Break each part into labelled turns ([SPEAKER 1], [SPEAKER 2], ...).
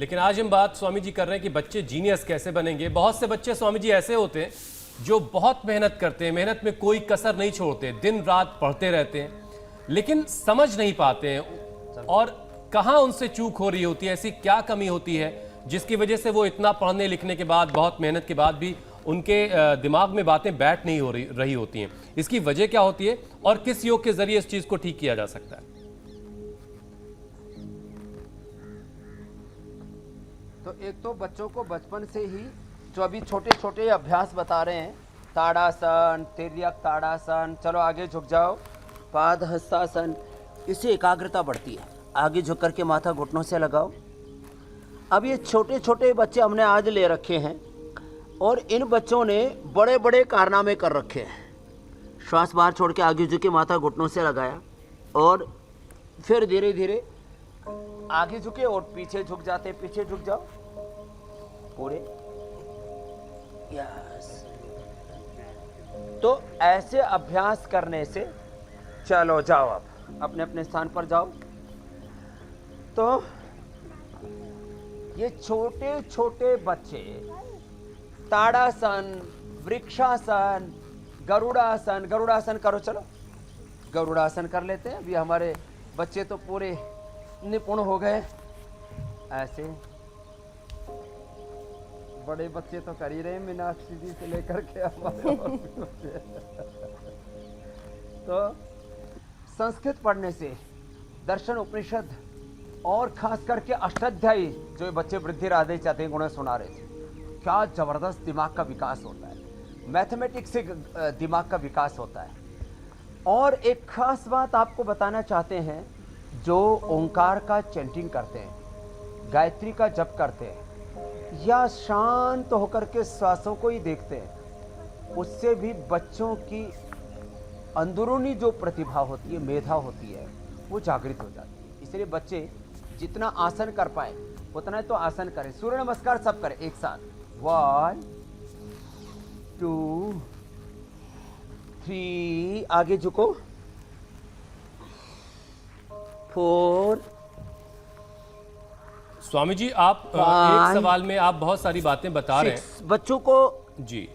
[SPEAKER 1] लेकिन आज हम बात स्वामी जी कर रहे हैं कि बच्चे जीनियस कैसे बनेंगे। बहुत से बच्चे स्वामी जी ऐसे होते हैं जो बहुत मेहनत करते हैं, मेहनत में कोई कसर नहीं छोड़ते, दिन रात पढ़ते रहते हैं, लेकिन समझ नहीं पाते हैं और कहाँ उनसे चूक हो रही होती है, ऐसी क्या कमी होती है जिसकी वजह से वो इतना पढ़ने लिखने के बाद, बहुत मेहनत के बाद भी उनके दिमाग में बातें बैठ नहीं हो रही होती हैं। इसकी वजह क्या होती है और किस योग के जरिए इस चीज को ठीक किया जा सकता है?
[SPEAKER 2] तो एक तो बच्चों को बचपन से ही जो अभी छोटे छोटे अभ्यास बता रहे हैं, ताड़ासन, तिर्यक ताड़ासन, चलो आगे झुक जाओ, पाद हस्तासन, इससे एकाग्रता बढ़ती है। आगे झुक करके माथा घुटनों से लगाओ। अब ये छोटे छोटे बच्चे हमने आज ले रखे हैं और इन बच्चों ने बड़े बड़े कारनामे कर रखे हैं। श्वास बाहर छोड़ के आगे झुके, माथा घुटनों से लगाया और फिर धीरे धीरे आगे झुके और पीछे झुक जाते, पीछे झुक जाओ पूरे। यस। तो ऐसे अभ्यास करने से, चलो जाओ अब अपने अपने स्थान पर जाओ। तो ये छोटे छोटे बच्चे ताड़ासन, वृक्षासन, गरुड़ासन, गरुड़ासन करो, चलो गरुड़ासन कर लेते हैं। अभी हमारे बच्चे तो पूरे निपुण हो गए। ऐसे बड़े बच्चे तो कर ही रहे हैं, मीनाक्षी जी से लेकर के हमारे बच्चे। तो संस्कृत पढ़ने से दर्शन, उपनिषद और खास करके अष्टाध्यायी जो ये बच्चे वृद्धि राधे चाहते गुण सुना रहे थे, क्या जबरदस्त दिमाग का विकास होता है। मैथमेटिक्स से दिमाग का विकास होता है। और एक खास बात आपको बताना चाहते हैं, जो ओंकार का चैंटिंग करते हैं, गायत्री का जप करते हैं या शांत होकर के श्वासों को ही देखते हैं, उससे भी बच्चों की अंदरूनी जो प्रतिभा होती है, मेधा होती है, वो जागृत हो जाती है। इसलिए बच्चे जितना आसन कर पाए उतना तो आसन करें। सूर्य नमस्कार सब करें एक साथ। 1 2 3, आगे झुको, 4।
[SPEAKER 1] स्वामी जी आप एक सवाल में आप बहुत सारी बातें बता रहे हैं
[SPEAKER 2] बच्चों को
[SPEAKER 1] जी।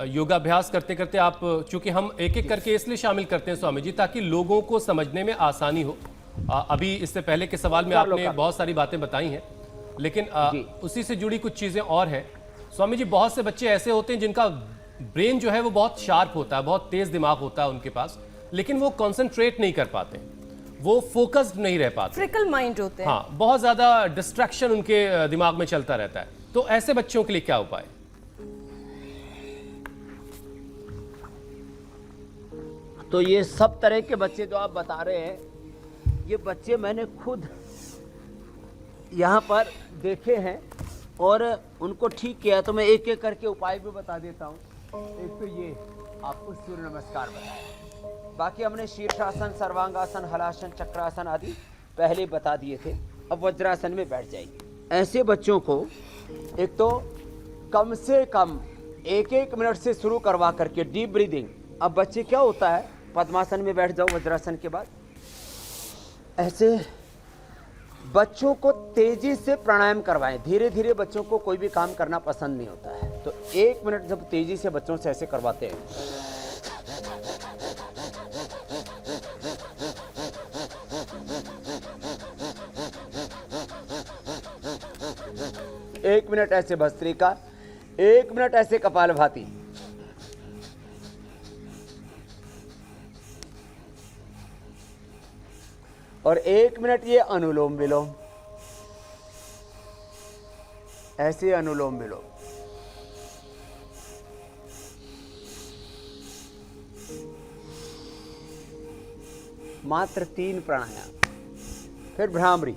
[SPEAKER 1] योगाभ्यास करते करते आप, चूंकि हम एक एक करके इसलिए शामिल करते हैं स्वामी जी ताकि लोगों को समझने में आसानी हो। अभी इससे पहले के सवाल में आपने बहुत सारी बातें बताई हैं, लेकिन उसी से जुड़ी कुछ चीजें और हैं स्वामी जी। बहुत से बच्चे ऐसे होते हैं जिनका ब्रेन जो है वो बहुत शार्प होता है, बहुत तेज दिमाग होता है उनके पास, लेकिन वो कॉन्सेंट्रेट नहीं कर पाते, वो फोकस्ड नहीं रह पाते,
[SPEAKER 3] ट्रिकल माइंड होते हैं।
[SPEAKER 1] हाँ, बहुत ज्यादा डिस्ट्रैक्शन उनके दिमाग में चलता रहता है। तो ऐसे बच्चों के लिए क्या उपाय?
[SPEAKER 2] तो ये सब तरह के बच्चे जो आप बता रहे हैं, ये बच्चे मैंने खुद यहाँ पर देखे हैं और उनको ठीक किया। तो मैं एक एक करके उपाय भी बता देता हूँ। एक तो ये आपको सूर्य नमस्कार बताया, बाकी हमने शीर्षासन, सर्वांगासन, हलासन, चक्रासन आदि पहले बता दिए थे। अब वज्रासन में बैठ जाएंगे। ऐसे बच्चों को एक तो कम से कम 1-1 मिनट से शुरू करवा करके डीप ब्रीदिंग। अब बच्चे क्या होता है, पद्मासन में बैठ जाओ वज्रासन के बाद। ऐसे बच्चों को तेजी से प्राणायाम करवाएं। धीरे धीरे बच्चों को कोई भी काम करना पसंद नहीं होता है, तो 1 मिनट जब तेजी से बच्चों से ऐसे करवाते हैं, एक मिनट ऐसे भस्त्रिका, 1 मिनट ऐसे कपालभाति, और 1 मिनट ये अनुलोम विलोम, ऐसे अनुलोम विलोम। मात्र 3 प्राणायाम। फिर भ्रामरी,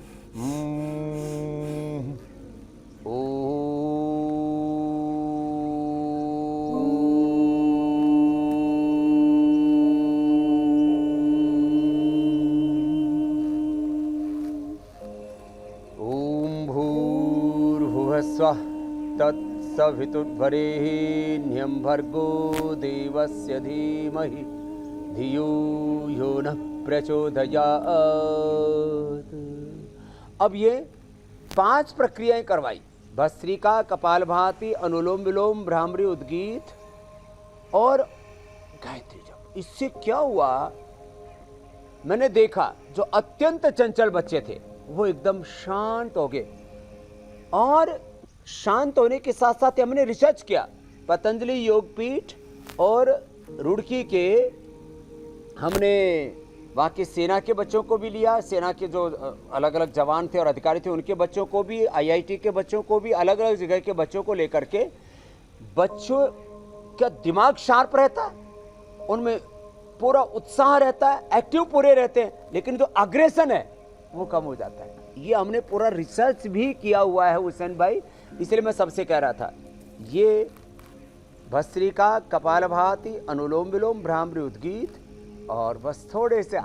[SPEAKER 2] स्वः तत्सवितुर्वरेण्यं भर्गो देवस्य धीमहि धियो यो नः प्रचोदयात्। अब ये 5 प्रक्रियाएं करवाई, भस्त्रिका, कपालभाति, अनुलोम विलोम, भ्रामरी, उद्गीत और गायत्री जप। इससे क्या हुआ, मैंने देखा जो अत्यंत चंचल बच्चे थे वो एकदम शांत हो गए। और शांत होने के साथ साथ हमने रिसर्च किया, पतंजलि योगपीठ और रुड़की के हमने वहाँ की सेना के बच्चों को भी लिया, सेना के जो अलग अलग जवान थे और अधिकारी थे उनके बच्चों को भी, IIT के बच्चों को भी, अलग अलग जगह के बच्चों को लेकर के, बच्चों का दिमाग शार्प रहता है, उनमें पूरा उत्साह रहता है, एक्टिव पूरे रहते हैं, लेकिन जो अग्रेशन है वो कम हो जाता है। ये हमने पूरा रिसर्च भी किया हुआ है हुसैन भाई, इसलिए मैं सबसे कह रहा था ये भस्त्रिका, कपालभाति, अनुलोम विलोम, भ्रामरी, उद्गीत और बस थोड़े से